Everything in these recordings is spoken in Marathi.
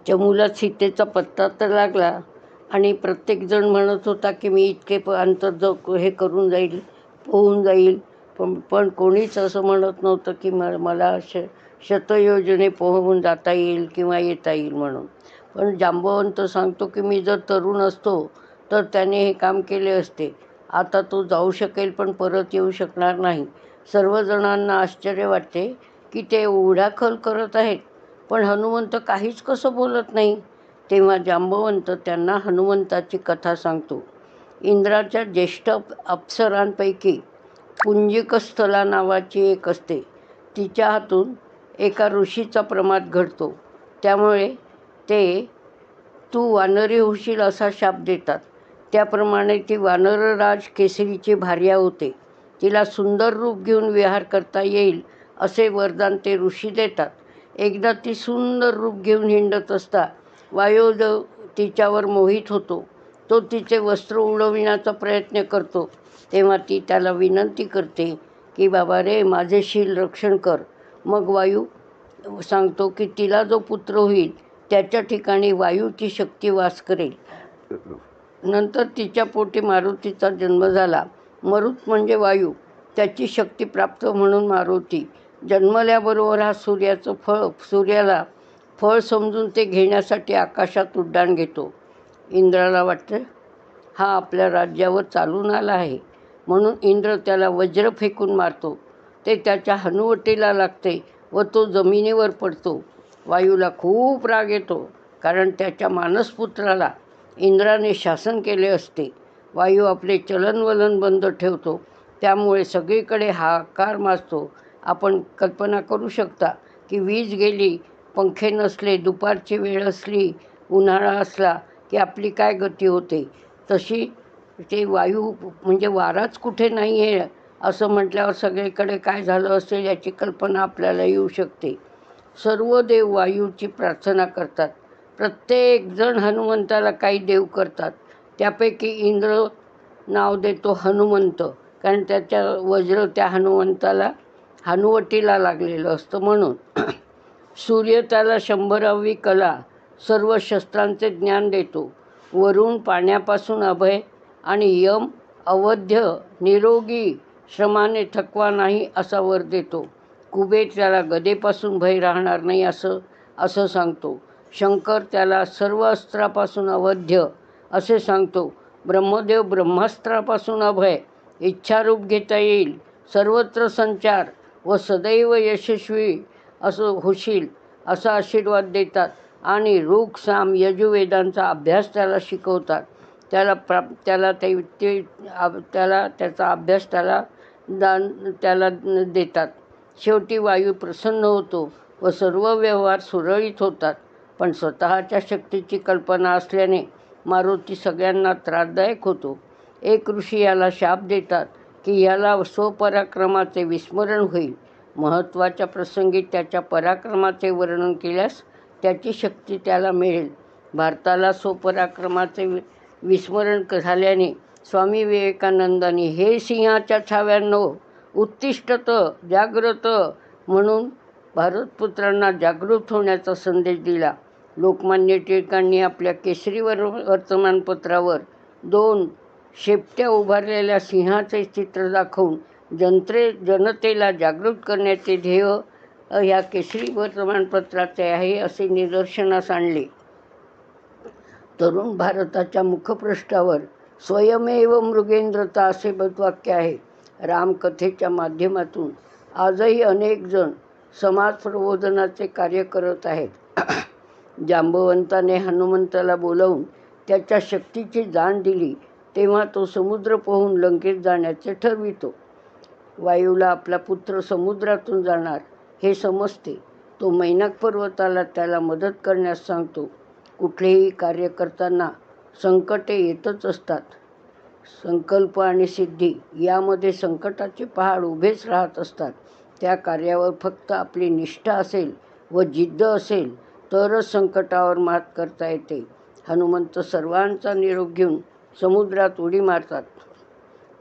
चमूला सीतेचा पत्ता तर लागला आणि प्रत्येकजण म्हणत होता की मी इतके अंतर हे करून जाईल, पोहून जाईल. पण कोणीच असं म्हणत नव्हतं की मला शतयोजने पोहून जाता येईल किंवा येता येईल म्हणून. पण जांबवंत सांगतो की मी जर तरुण असतो तर त्याने हे काम केले असते. आता तो जाऊ शकेल पण परत येऊ शकणार नाही. सर्वजणांना आश्चर्य वाटते की ते उघड्याखोल करत आहेत, पण हनुमंत काहीच कसं बोलत नाही. तेव्हा जांबवंत त्यांना हनुमंताची कथा सांगतो. इंद्राच्या ज्येष्ठ अप्सरांपैकी पुंजिकस्थला नावाची एक असते. तिच्या हातून एका ऋषीचा प्रमाद घडतो. त्यामुळे ते तू वानरी होशील असा शाप देतात. त्याप्रमाणे ती वानरराज केसरीची भार्या होते. तिला सुंदर रूप घेऊन विहार करता येईल असे वरदान ते ऋषी देतात. एकदा ती सुंदर रूप घेऊन हिंडत असता वायुदेव तिच्यावर मोहित होतो. तो तिचे वस्त्र उडविण्याचा प्रयत्न करतो. तेव्हा ती त्याला विनंती करते की बाबा रे, माझे शील रक्षण कर. मग वायू सांगतो की तिला जो पुत्र होईल त्याच्या ठिकाणी वायूची शक्ती वास करेल. नंतर तिच्या पोटी मारुतीचा जन्म झाला. मरुत म्हणजे वायू, त्याची शक्ती प्राप्त म्हणून मारुती. जन्मल्याबरोबर हा सूर्याला फळ समजून ते घेण्यासाठी आकाशात उड्डाण घेतो. इंद्राला वाटतं हा आपल्या राज्यावर चालून आला आहे, म्हणून इंद्र त्याला वज्र फेकून मारतो. ते त्याच्या हनुवटीला लागते व तो जमिनीवर पडतो. वायूला खूप राग येतो, कारण त्याच्या मानसपुत्राला इंद्राने शासन केले असते. वायू आपले चलनवलन बंद ठेवतो. त्यामुळे सगळीकडे हाहाकार माजतो. आपण कल्पना करू शकता की वीज गेली, पंखे नसले, दुपारची वेळ असली, उन्हाळा असला की आपली काय गती होते. तशी ते वायू म्हणजे वाराच कुठे नाही आहे असं म्हटल्यावर सगळीकडे काय झालं असेल याची कल्पना आपल्याला येऊ शकते. सर्व देव वायूची प्रार्थना करतात. प्रत्येकजण हनुमंताला काही देव करतात. त्यापैकी इंद्र नाव देतो हनुमंत, कारण त्याच्या वज्र त्या हनुवटीला लागलेलं असतं म्हणून. सूर्य त्याला 100वी कला, सर्व शस्त्रांचे ज्ञान देतो. वरुण पाण्यापासून अभय आणि यम अवध्य, निरोगी, श्रमाने थकवा नाही असा वर देतो. कुबेर त्याला गदेपासून भय राहणार नाही असं सांगतो. शंकर त्याला सर्व अस्त्रापासून अवध्य असे सांगतो. ब्रह्मदेव ब्रह्मास्त्रापासून अभय, इच्छारूप घेता येईल, सर्वत्र संचार व सदैव यशस्वी असं होशील असा आशीर्वाद देतात आणि ऋग साम यजुर्वेदांचा अभ्यास त्याला शिकवतात. त्याला त्याचा अभ्यास त्याला देतात. शेवटी वायू प्रसन्न होतो व सर्व व्यवहार सुरळीत होतात. पण स्वतःच्या शक्तीची कल्पना असल्याने मारुती सगळ्यांना त्रासदायक होतो. एक ऋषी याला शाप देतात की याला स्वपराक्रमाचे विस्मरण होईल. महत्त्वाच्या प्रसंगी त्याच्या पराक्रमाचे वर्णन केल्यास त्याची शक्ती त्याला मिळेल. भारताला स्वपराक्रमाचे विस्मरण झाल्याने स्वामी विवेकानंदांनी हे सिंहाच्या छाव्यांनो उत्तिष्ठत जाग्रत म्हणून भारतपुत्रांना जागृत होण्याचा संदेश दिला. लोकमान्य टिळकांनी आपल्या केसरी वर्तमानपत्रावर 2 शेपट्या उभारलेल्या सिंहाचे चित्र दाखवून जनतेला जागृत करण्याचे ध्येय ह्या केसरी वर्तमानपत्राचे आहे असे निदर्शनास आणले. तरुण भारताच्या मुखपृष्ठावर स्वयमेव मृगेंद्रता असे वाक्य आहे. रामकथेच्या माध्यमातून आजही अनेक जण समाज प्रबोधनाचे कार्य करत आहेत. जांबवंताने हनुमंताला बोलावून त्याच्या शक्तीची जाण दिली तेव्हा तो समुद्र पोहून लंकेत जाण्याचे ठरवितो. वायूला आपला पुत्र समुद्रातून जाणार हे समजते. तो मैनाक पर्वताला त्याला मदत करण्यास सांगतो. कुठलेही कार्य करताना संकटे येतच असतात. संकल्प आणि सिद्धी यामध्ये संकटाचे पहाड उभेच राहत असतात. त्या कार्यावर फक्त आपली निष्ठा असेल व जिद्द असेल तरच संकटावर मात करता येते. हनुमंत सर्वांचा निरोप घेऊन समुद्रात उडी मारतात.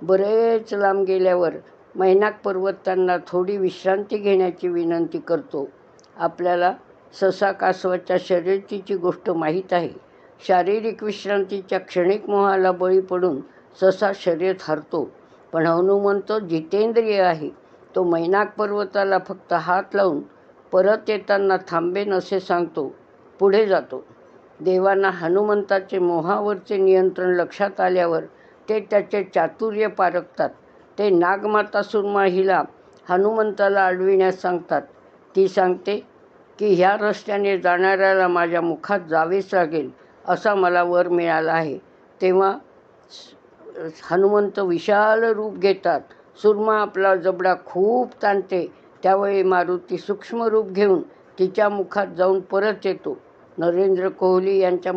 बरेच लांब गेल्यावर मैनाक पर्वत त्यांना थोडी विश्रांती घेण्याची विनंती करतो. आपल्याला ससा कासवाच्या शर्यतीची गोष्ट माहीत आहे. शारीरिक विश्रांतीच्या क्षणिक मोहाला बळी पडून ससा शर्यत हरतो. पण हनुमंत जितेंद्रिय आहे. तो मैनाक पर्वताला फक्त हात लावून परत येताना थांबेन असे सांगतो. पुढे जातो. देवांना हनुमंताचे मोहावरचे नियंत्रण लक्षात आल्यावर ते त्याचे चातुर्य पारखतात. ते नागमाता सुरमा हिला हनुमंताला अडविण्यास सांगतात. ती सांगते की ह्या रस्त्याने जाणाऱ्याला माझ्या मुखात जावेच लागेल असा मला वर मिळाला आहे. तेव्हा हनुमंत विशाल रूप घेतात. सुरमा आपला जबडा खूप ताणते. त्यावेळी मारुती सूक्ष्म रूप घेऊन तिच्या मुखात जाऊन परत येतो. नरेंद्र कोहली यांच्या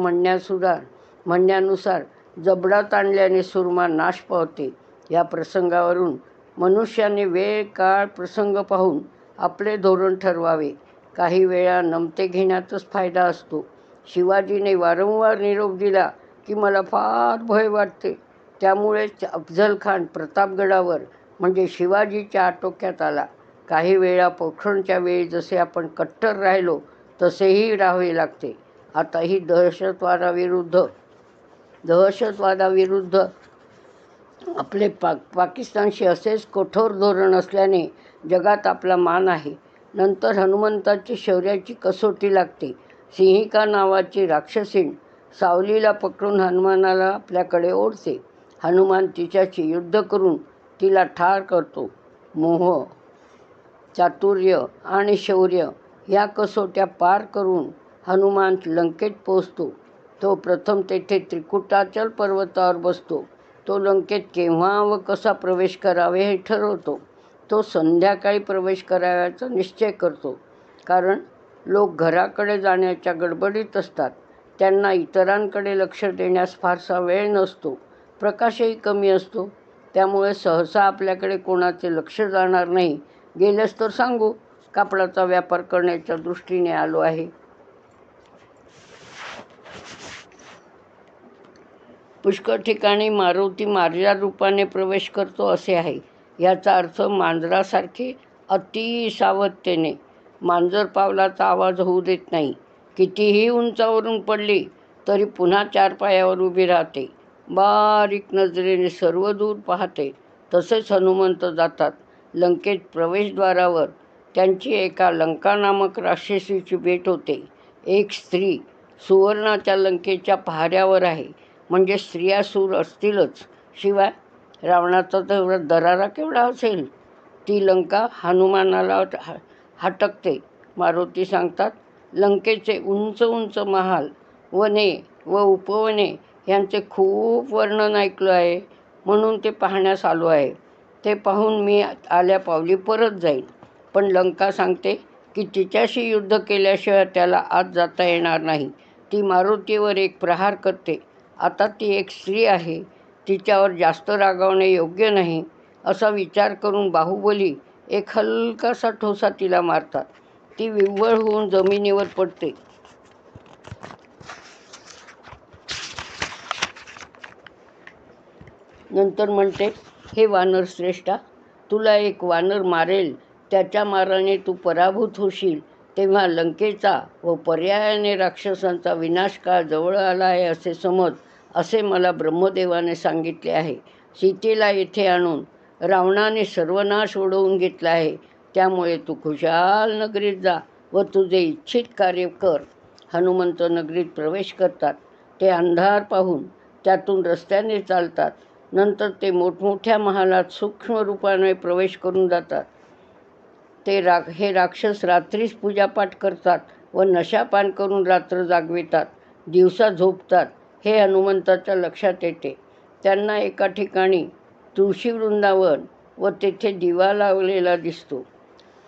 म्हणण्यानुसार जबडा ताणल्याने सुरमा नाश पावते. या प्रसंगावरून मनुष्याने वेळ काळ प्रसंग पाहून आपले धोरण ठरवावे. काही वेळा नमते घेण्यातच फायदा असतो. शिवाजीने वारंवार निरोप दिला की मला फार भय वाटते. त्यामुळेच अफझल खान प्रतापगडावर म्हणजे शिवाजीच्या आटोक्यात आला. काही वेळा पोखरणच्या वेळी जसे आपण कट्टर राहिलो तसेही राहावे लागते. आता ही दहशतवादाविरुद्ध आपले पाकिस्तानशी असेच कठोर धोरण असल्याने जगात आपला मान आहे. नंतर हनुमंताची शौर्याची कसोटी लागते. सिंहिका नावाची राक्षसीण सावलीला पकडून हनुमानाला आपल्याकडे ओढते. हनुमान तिच्याशी युद्ध करून तिला ठार करतो. मोह, चातुर्य आणि शौर्य या कसोट्या पार करून हनुमान लंकेत पोहोचतो. तो प्रथम तेथे त्रिकुटाचल पर्वतावर बसतो. तो लंकेत केव्हा व कसा प्रवेश करावे हे ठरवतो. तो संध्याकाळी प्रवेश करावयाचा निश्चय करतो. कारण लोक घराकडे जाण्याच्या गडबडीत असतात. त्यांना इतरांकडे लक्ष देण्यास फारसा वेळ नसतो. प्रकाशही कमी असतो. त्यामुळे सहसा आपल्याकडे कोणाचे लक्ष जाणार नाही. गेलेस तर सांगू, कापडाचा व्यापार करण्याच्या दृष्टीने आलो आहे. पुष्कळ ठिकाणी मारुती मार्या रूपाने प्रवेश करतो असे आहे. याचा अर्थ मांजरासारखे अति सावधतेने. मांजर पावलाचा आवाज होऊ देत नाही. कितीही उंचावरून पडली तरी पुन्हा 4 पायावर उभी राहते. बारीक नजरेने सर्व दूर पाहते. तसेच हनुमंत जातात. लंकेत प्रवेशद्वारावर त्यांची एका लंका नामक राक्षसीची भेट होते. एक स्त्री सुवर्णाच्या लंकेच्या पहाऱ्यावर आहे. म्हणजे स्त्रिया सूर असतीलच. शिवाय रावणाचा तर दरारा केवढा असेल. ती लंका हनुमानाला हटकते. मारुती सांगतात, लंकेचे उंच उंच महाल, वने व उपवने यांचे खूप वर्णन ऐकलं आहे. म्हणून ते पाहण्यास आलो आहे. ते पाहून मी आल्या पावली परत जाईन. पण लंका सांगते की तिच्याशी युद्ध केल्याशिवाय त्याला आत जाता येणार नाही. ती मारुतीवर एक प्रहार करते. आता ती एक स्त्री आहे. तिच्यावर जास्त रागावणे योग्य नाही असा विचार करून बाहुबली एक हलकासा ठोसा तिला मारतात. ती विव्वळ होऊन जमिनीवर पडते. नंतर म्हणते, हे वानर श्रेष्ठा, तुला एक वानर मारेल. त्याच्या माराने तू पराभूत होशील. तेव्हा लंकेचा व पर्यायाने राक्षसांचा विनाशकाळ जवळ आला आहे असे समज, असे मला ब्रह्मदेवाने सांगितले आहे. सीतेला येथे आणून रावणाने सर्वनाश ओढवून घेतला आहे. त्यामुळे तू खुशाल नगरीत जा व तुझे इच्छित कार्य कर. हनुमंत नगरीत प्रवेश करतात. ते अंधार पाहून त्यातून रस्त्याने चालतात. नंतर ते मोठमोठ्या महालात सूक्ष्म रूपाने प्रवेश करून जातात. हे राक्षस रात्रीच पूजापाठ करतात व नशापान करून रात्र जागवितात. दिवसा झोपतात. हे हनुमंताच्या लक्षात येते. त्यांना एका ठिकाणी तुळशी वृंदावन व तेथे दिवा लावलेला दिसतो.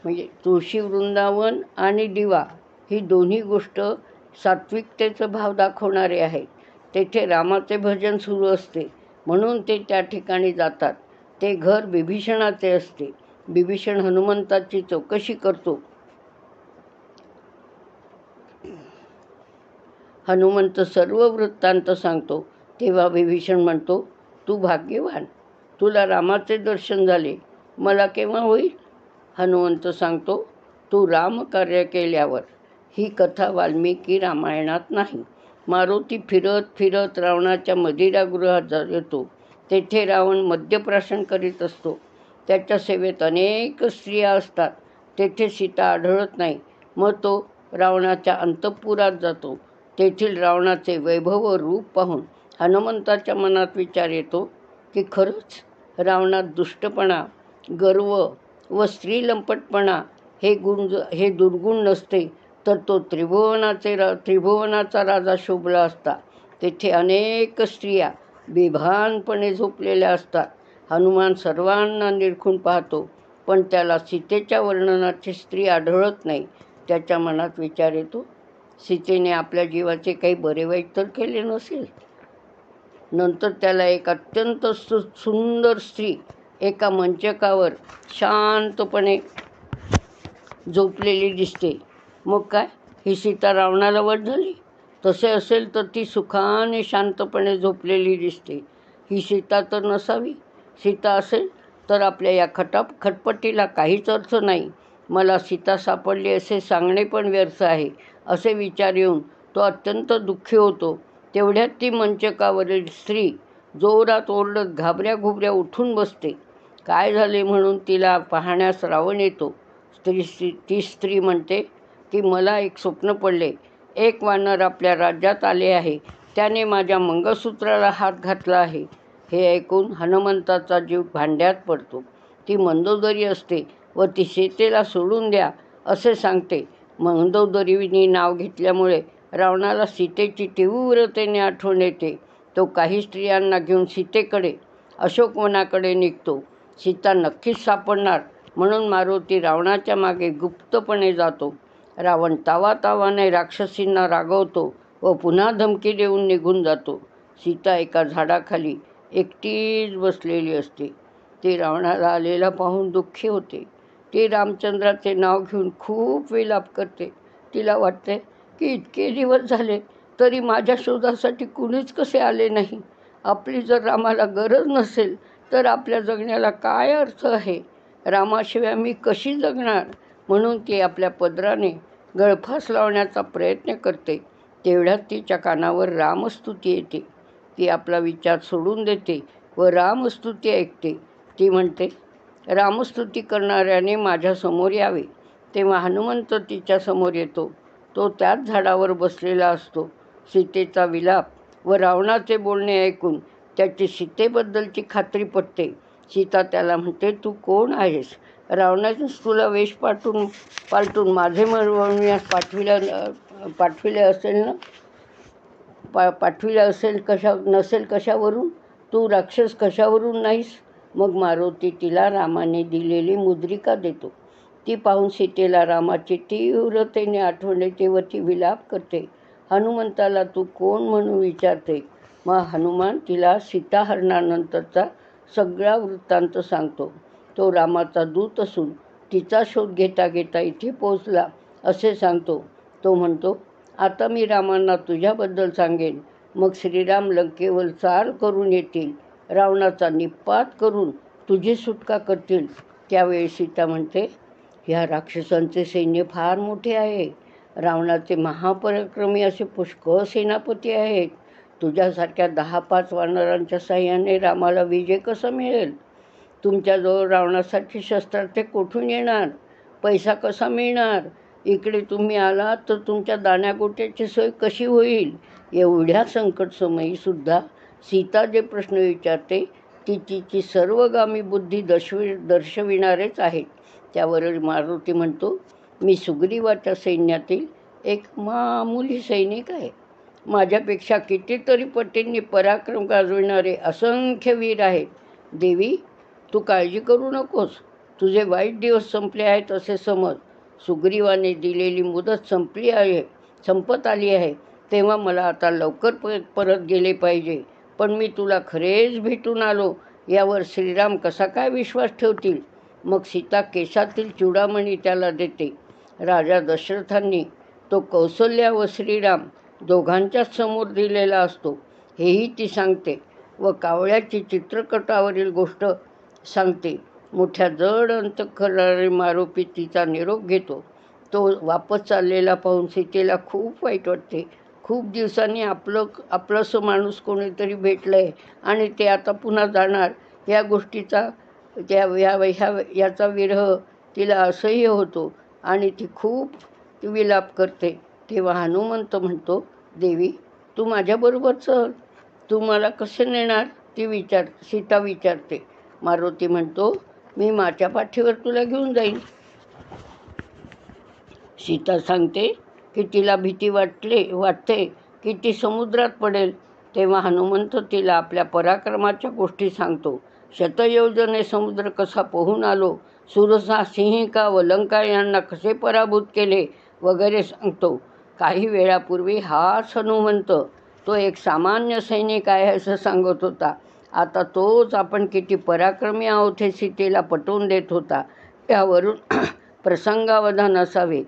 म्हणजे तुळशी वृंदावन आणि दिवा ही दोन्ही गोष्ट सात्विकतेचा भाव दाखवणारे आहेत. तेथे रामाचे भजन सुरू असते. म्हणून ते त्या ठिकाणी जातात. ते घर बिभीषणाचे असते. बिभीषण हनुमंताची चौकशी करतो. हनुमंत सर्व वृत्तांत सांगतो. तेव्हा बिभीषण म्हणतो, तू भाग्यवान. तुला रामाचे दर्शन झाले. मला केव्हा होईल? हनुमंत सांगतो, तू रामकार्य केल्यावर. ही कथा वाल्मिकी रामायणात नाही. मारुती फिरत फिरत रावणाच्या मदिरागृहात येतो. तेथे रावण मद्यप्राशन करीत असतो. त्याच्या सेवेत अनेक स्त्रिया असतात. तेथे सीता आढळत नाही. मग तो रावणाच्या अंतःपुरात जातो. तेथील रावणाचे वैभव व रूप पाहून हनुमंताच्या मनात विचार येतो की खरंच रावणात दुष्टपणा, गर्व व स्त्रीलंपटपणा हे दुर्गुण नसते तर तो त्रिभुवनाचा राजा शोभला असता. तेथे अनेक स्त्रिया बेभानपणे झोपलेल्या असतात. हनुमान सर्वांना निरखून पाहतो, पण त्याला सीतेच्या वर्णनाची स्त्री आढळत नाही. त्याच्या मनात विचार येतो, सीतेने आपल्या जीवाचे काही बरे वाईट तर केले नसेल. नंतर त्याला एक अत्यंत सुंदर स्त्री एका मंचकावर शांतपणे झोपलेली दिसते. मग काय, ही सीता रावणाला वध झाली? तसे असेल तर ती सुखाने शांतपणे झोपलेली दिसते. ही सीता तर नसावी. सीता असेल तर आपल्या या खटपटीला काहीच अर्थ नाही. मला सीता सापडली असे सांगणे पण व्यर्थ आहे. असे विचार येऊन तो अत्यंत दुःखी होतो. तेवढ्यात ती मंचकावरील स्त्री जोरात ओरडत घाबऱ्या उठून बसते. काय झाले म्हणून तिला पाहण्यास रावण येतो. ती स्त्री म्हणते की मला एक स्वप्न पडले. एक वानर आपल्या राज्यात आले आहे. त्याने माझ्या मंगळसूत्राला हात घातला आहे. हे ऐकून हनुमंताचा जीव भांड्यात पडतो. ती मंदोदरी असते व ती सीतेला सोडून द्या असे सांगते. मंदोदरीने नाव घेतल्यामुळे रावणाला सीतेची तीव्रतेने आठवण येते. तो काही स्त्रियांना घेऊन सीतेकडे अशोकवनाकडे निघतो. सीता नक्कीच सापडणार म्हणून मारुती रावणाच्या मागे गुप्तपणे जातो. रावण तावातावाने राक्षसींना रागवतो व पुन्हा धमकी देऊन निघून जातो. सीता एका झाडाखाली एकटीच बसलेली असते. ती रावणाला आलेला पाहून दुःखी होते. ती रामचंद्राचे नाव घेऊन खूप विलाप करते. तिला वाटते की इतके दिवस झाले तरी माझ्या शोधासाठी कुणीच कसे आले नाही. आपली जर रामाला गरज नसेल तर आपल्या जगण्याला काय अर्थ आहे? रामाशिवाय मी कशी जगणार? म्हणून ती आपल्या पदराने गळफास लावण्याचा प्रयत्न करते. तेवढ्यात तिच्या कानावर रामस्तुती येते. ती आपला विचार सोडून देते व रामस्तुती ऐकते. ती म्हणते, रामस्तुती करणाऱ्याने माझ्यासमोर यावे. तेव्हा हनुमंत तिच्या समोर येतो. तो त्याच झाडावर बसलेला असतो. सीतेचा विलाप व रावणाचे बोलणे ऐकून त्याची सीतेबद्दलची खात्री पटते. सीता त्याला म्हणते, तू कोण आहेस? रावणानेच तुला वेश पालटून माझे मिळवण्यास पाठविले असेल नसेल कशावरून? तू राक्षस कशावरून नाहीस? मग मारुती तिला रामाने दिलेली मुद्रिका देतो. ती पाहून सीतेला रामाची तीव्रतेने आठवण येते व ती विलाप करते. हनुमंताला तू कोण म्हणून विचारते. मग हनुमान तिला सीताहरणानंतरचा सगळा वृत्तांत सांगतो. तो रामाचा दूत असून तिचा शोध घेता घेता इथे पोहोचला असे सांगतो. तो म्हणतो, आता मी रामांना तुझ्याबद्दल सांगेन. मग श्रीराम लंकेवर चाल करून येतील. रावणाचा निपात करून तुझी सुटका करतील. त्यावेळी सीता म्हणते, ह्या राक्षसांचे सैन्य फार मोठे आहे. रावणाचे महापराक्रमी असे पुष्कळ सेनापती आहेत. तुझ्यासारख्या 10-5 वानरांच्या साह्याने रामाला विजय कसा मिळेल? तुमच्याजवळ रावणासाठी शस्त्रास्त्रे कुठून येणार? पैसा कसा मिळणार? इकडे तुम्ही आलात तर तुमच्या दाण्यागोट्याची सोय कशी होईल? एवढ्या संकटसमयी सुद्धा सीता जे प्रश्न विचारते ती तिची सर्वगामी बुद्धी दर्शविणारेच आहेत. त्यावर मारुती म्हणतो, मी सुग्रीवाच्या सैन्यातील एक मामुली सैनिक आहे. माझ्यापेक्षा कितीतरी पटींनी पराक्रम गाजविणारे असंख्य वीर आहेत. देवी, तू काळजी करू नकोस. तुझे वाईट दिवस संपले आहेत असे समज. सुग्रीवाने दिलेली मुदत संपत आली आहे. तेव्हा मला आता लवकर परत गेले पाहिजे. पण मी तुला खरेच भेटून आलो यावर श्रीराम कसा काय विश्वास ठेवतील? मग सीता केसातील चूडामणी त्याला देते. राजा दशरथांनी तो कौसल्या व श्रीराम दोघांच्याच समोर दिलेला असतो हेही ती सांगते व कावळ्याची चित्रकटावरील गोष्ट सांगते. मोठ्या जड अंतःकरणाने मारुती तिचा निरोप घेतो. तो वापस चाललेला पाहून सीतेला खूप वाईट वाटते. खूप दिवसांनी आपलंसं माणूस कोणीतरी भेटलं आहे आणि ते आता पुन्हा जाणार या गोष्टीचा याचा विरह तिला असह्य होतो आणि ती खूप विलाप करते. तेव्हा हनुमंत म्हणतो, देवी तू माझ्याबरोबर चल, तू मला कसे नेणार सीता विचारते. मारुती म्हणतो, मी माझ्या पाठीवर तुला घेऊन जाईन. सीता सांगते की तिला भीती वाटते की ती समुद्रात पडेल. तेव्हा हनुमंत तिला आपल्या पराक्रमाच्या गोष्टी सांगतो. शतयोजने समुद्र कसा पोहून आलो, सुरसा, सिंहिका व लंका यांना कसे पराभूत केले वगैरे सांगतो. काही वेळापूर्वी हाच हनुमंत तो एक सामान्य सैनिक आहे असं सांगत होता. आता तोच आपण किती पराक्रमी आहोत हे सीतेला पटवून देत होता. यावरून प्रसंगावधान असावे,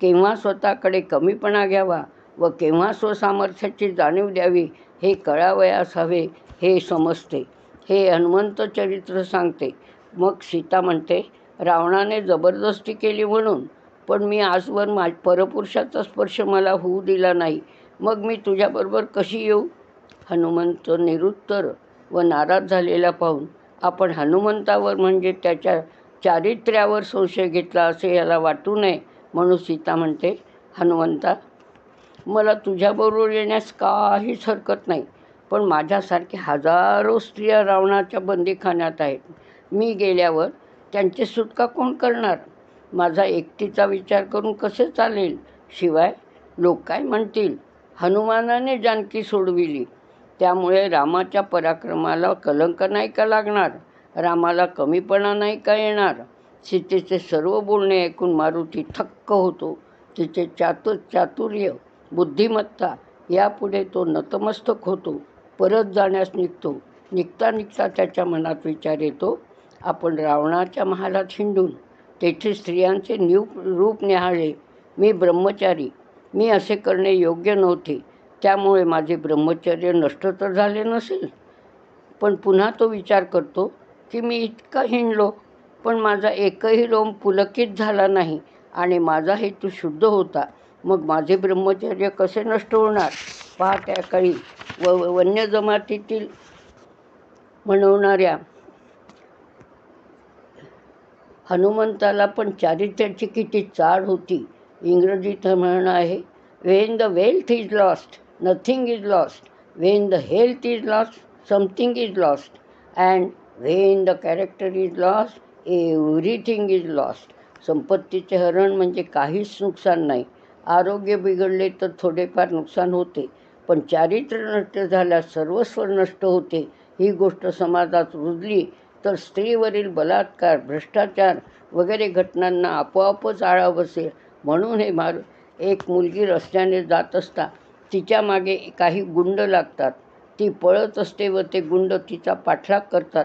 केव्हा स्वतःकडे कमीपणा घ्यावा व केव्हा स्वसामर्थ्याची जाणीव द्यावी हे कळावयास हवे हे समजते. हे हनुमंत चरित्र सांगते. मग सीता म्हणते, रावणाने जबरदस्ती केली म्हणून, पण मी आजवर परपुरुषाचा स्पर्श मला होऊ दिला नाही. मग मी तुझ्याबरोबर कशी येऊ? हनुमंत निरुत्तर व नाराज झालेला पाहून आपण हनुमंतावर म्हणजे त्याच्या चारित्र्यावर संशय घेतला असे याला वाटू नये म्हणून सीता म्हणते, हनुमंता मला तुझ्याबरोबर येण्यास काहीच हरकत नाही, पण माझ्यासारखे हजारो स्त्रिया रावणाच्या बंदीखान्यात आहेत. मी गेल्यावर त्यांची सुटका कोण करणार? माझा एकटीचा विचार करून कसे चालेल? शिवाय लोक काय म्हणतील? हनुमानाने जानकी सोडविली, त्यामुळे रामाच्या पराक्रमाला कलंक नाही का लागणार? रामाला कमीपणा नाही का येणार? सीतेचे सर्व बोलणे ऐकून मारुती थक्क होतो. तिचे चातुर्य, बुद्धिमत्ता यापुढे तो नतमस्तक होतो. परत जाण्यास निघतो. निघता त्याच्या मनात विचार येतो, आपण रावणाच्या महालात हिंडून तेथे स्त्रियांचे रूप न्याहाळले. मी ब्रह्मचारी, मी असे करणे योग्य नव्हते, त्यामुळे माझे ब्रह्मचर्य नष्ट तर झाले नसेल. पण पुन्हा तो विचार करतो की मी इतका हिंडलो, पण माझा एकही लोम पुलकित झाला नाही आणि माझा हेतू शुद्ध होता. मग माझे ब्रह्मचर्य कसे नष्ट होणार? पहाट्या काळी वन्य जमातीतील म्हणवणाऱ्या हनुमंताला पण चारित्र्याची किती चाड होती. इंग्रजीत म्हणणं आहे, Wien the wealth is lost nothing is lost, Wien the health is lost something is lost, and Wien the character is lost everything is lost. संपत्तीचे हरण म्हणजे काहीच नुकसान नाही. आरोग्य बिघडले तर थोडेफार नुकसान होते, पण चारित्र्य नष्ट झाल्यास सर्वस्व नष्ट होते. ही गोष्ट समाजात रुजली तर स्त्रीवरील बलात्कार, भ्रष्टाचार वगैरे घटनांना आपोआपच आळा बसेल. म्हणून एक मुलगी रस्त्याने जात असता तिच्या मागे काही गुंड लागतात. ती पळत असते व ते गुंड तिचा पाठलाग करतात.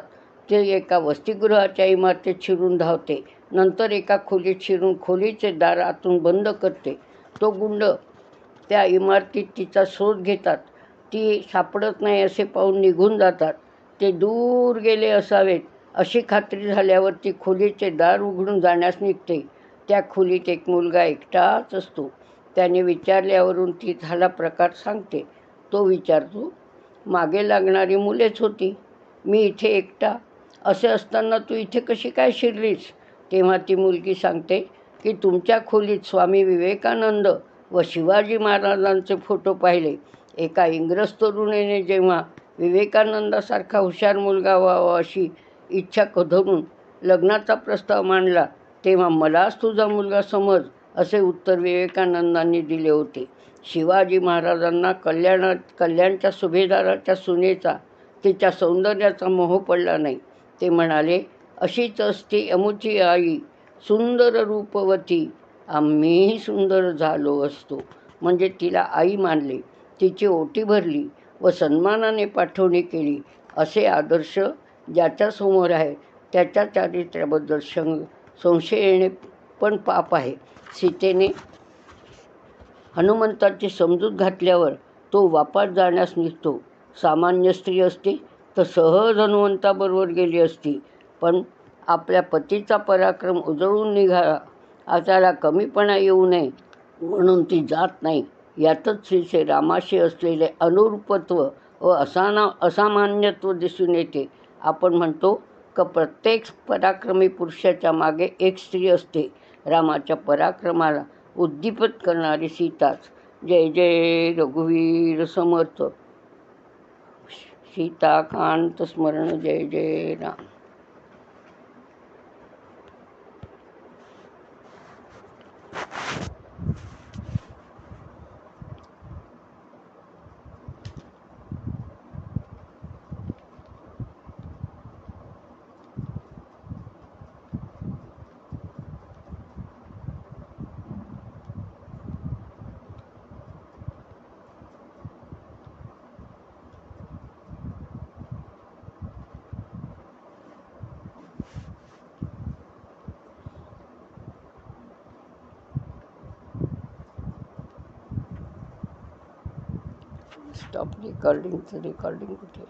ते एका वसतिगृहाच्या इमारतीत शिरून धावते. नंतर एका खोलीत शिरून खोलीचे दार आतून बंद करते. तो गुंड त्या इमारतीत तिचा शोध घेतात. ती सापडत नाही असे पाहून निघून जातात. ते दूर गेले असावेत अशी खात्री झाल्यावर ती खोलीचे दार उघडून जाण्यास निघते. त्या खोलीत एक मुलगा एकटाच असतो. त्याने विचारल्यावरून ती झाला प्रकार सांगते. तो विचारतो, मागे लागणारी मुलेच होती, मी इथे एकटा, असे असताना तू इथे कशी काय शिरलीस? तेव्हा ती मुलगी सांगते की तुमच्या खोलीत स्वामी विवेकानंद व शिवाजी महाराजांचे फोटो पाहिले. एका इंग्रज तरुणीने जेव्हा विवेकानंदासारखा हुशार मुलगा व्हावा अशी इच्छा धरून लग्नाचा प्रस्ताव मांडला, तेव्हा मलाच तुझा मुलगा समज असे उत्तर विवेकानंदांनी दिले होते. शिवाजी महाराजांना कल्याणच्या सुभेदाराच्या सुनेचा, तिच्या सौंदर्याचा मोह पडला नाही. ते म्हणाले, अशीच असती अमुची आई सुंदर रूपवती, आम्हीही सुंदर झालो असतो. म्हणजे तिला आई मानले, तिची ओटी भरली व सन्मानाने पाठवणी केली. असे आदर्श ज्याच्यासमोर आहे त्याच्या चारित्र्याबद्दल संशय येणे पण पाप आहे. सीतेने हनुमंताची समजूत घातल्यावर तो वापस जाण्यास निघतो. सामान्य स्त्री असती तर सहज हनुमंताबरोबर गेली असती, पण आपल्या पतीचा पराक्रम उजळून निघाला त्याला कमीपणा येऊ नये म्हणून ती जात नाही. यातच श्री रामाशी असलेले अनुरूपत्व व असामान्यत्व दिसून येते. आपण म्हणतो का प्रत्येक पराक्रमी पुरुषाच्या मागे एक स्त्री असते. रामाच्या पराक्रमाला उद्दीपित करणारी सीताच. जय जय रघुवीर समर्थ. सीताकांत स्मरण. जय जय राम. स्टॉप रेकॉर्डिंगचं. रेकॉर्डिंग कुठे?